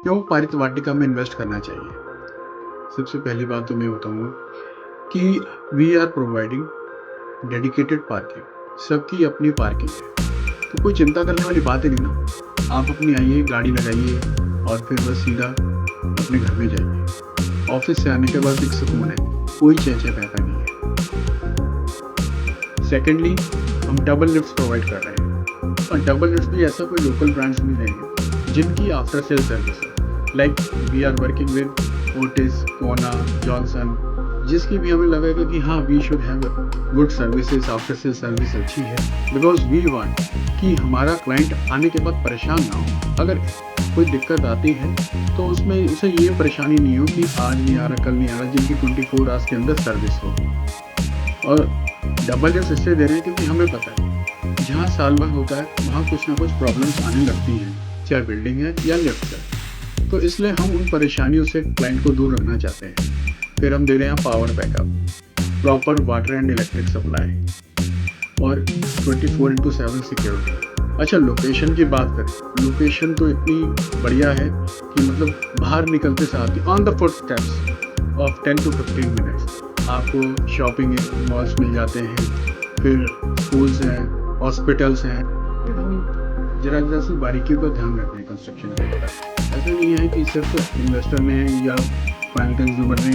क्यों पारित वाटिका में इन्वेस्ट करना चाहिए? सबसे पहली बात तो मैं बताऊँगा कि we are providing dedicated parking, सबकी अपनी पार्किंग है, तो कोई चिंता करने वाली बात ही नहीं ना। आप अपनी आइए, गाड़ी लगाइए और फिर बस सीधा अपने घर में जाइए। ऑफ़िस से आने के बाद एक सुकून है, कोई चहचह-पहपह नहीं है। सेकेंडली, हम डबल लिफ्ट्स प्रोवाइड कर रहे हैं और डबल लिफ्ट भी ऐसा कोई लोकल ब्रांड्स नहीं रहेंगे जिनकी आफ्टर सेल सर्विस है। Like we are working with Otis, Kone, Johnson, जिसकी भी हमें लगेगा कि हाँ we should have good services, after sale service अच्छी है, बिकॉज वी वांट कि हमारा क्लाइंट आने के बाद परेशान ना हो। अगर कोई दिक्कत आती है तो उसमें उसे ये परेशानी नहीं हो कि आज नहीं आ रहा, कल नहीं आ रहा, जिनकी 24 आवर्स के अंदर सर्विस हो। और डबल लिफ्ट इसलिए दे रहे हैं क्योंकि हमें पता है जहाँ साल भर होता है वहाँ कुछ ना कुछ प्रॉब्लम्स आने लगती हैं, चाहे बिल्डिंग है या लिफ्ट है, तो इसलिए हम उन परेशानियों से क्लाइंट को दूर रखना चाहते हैं। फिर हम दे रहे हैं power backup, proper water and electric supply और 24/7 सिक्योरिटी। अच्छा, लोकेशन की बात करें, लोकेशन तो इतनी बढ़िया है कि मतलब बाहर निकलते साथ ही on the foot steps of 10 to 15 minutes आपको शॉपिंग मॉल्स मिल जाते हैं, फिर स्कूल्स हैं, हॉस्पिटल्स हैं। फिर हम जरा सी बारीकियों का ध्यान रखते हैं कंस्ट्रक्शन के अंदर। ऐसा नहीं है कि सिर्फ इन्वेस्टर ने या फाइनल कंज्यूमर ने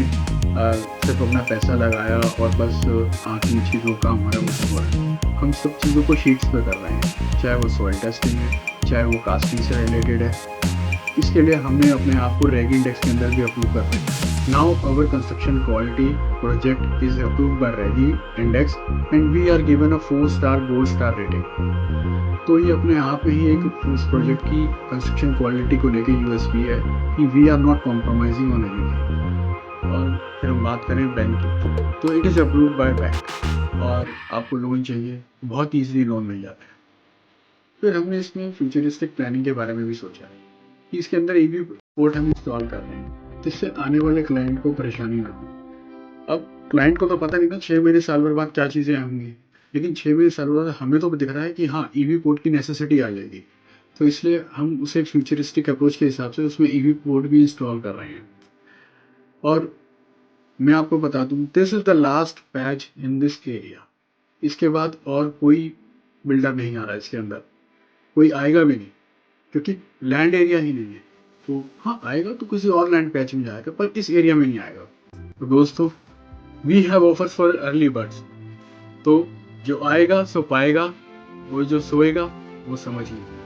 सिर्फ अपना पैसा लगाया और बस आँख नीचे जो काम हमारा वो सब हुआ है। हम सब चीज़ों को शीट्स पे कर रहे हैं, चाहे वो सॉइल टेस्टिंग है, चाहे वो कास्टिंग से रिलेटेड है। इसके लिए हमने अपने आप को रैग इंडेक्स के अंदर भी अप्रूव कर रहे हैं। Now our construction quality project is approved by Reggie index and we are given a 4-star gold star rating. तो ये अपने आप में ही एक इस प्रोजेक्ट की कंस्ट्रक्शन क्वालिटी को लेके यूएसपी है कि we are not compromising on anything. और फिर हम बात करें बैंक की, तो it is approved by bank और आपको लोन चाहिए बहुत ईजिली लोन मिल जाता है। फिर हमने इसमें फ्यूचरिस्टिक प्लानिंग के बारे में भी सोचा है कि इसके अंदर ईवी पोर्ट हम इंस्टॉल कर रहे हैं जिससे आने वाले क्लाइंट को परेशानी ना हो। अब क्लाइंट को तो पता नहीं ना 6 महीने साल भर बाद क्या चीज़ें आएंगी, लेकिन 6 महीने साल बाद हमें तो दिख रहा है कि हाँ ईवी पोर्ट की नेसेसिटी आ जाएगी, तो इसलिए हम उसे फ्यूचरिस्टिक अप्रोच के हिसाब से उसमें ईवी पोर्ट भी इंस्टॉल कर रहे हैं। और मैं आपको बता दूं, this is the last patch in this area. इसके बाद और कोई बिल्डर नहीं आ रहा है इसके अंदर, कोई आएगा भी नहीं, क्योंकि लैंड एरिया ही नहीं है। तो हाँ आएगा तो किसी और लैंड पैच में जाएगा, पर इस एरिया में नहीं आएगा। तो दोस्तों, we have offers for early birds, तो जो आएगा सो पाएगा, वो जो सोएगा वो समझ लीजिए।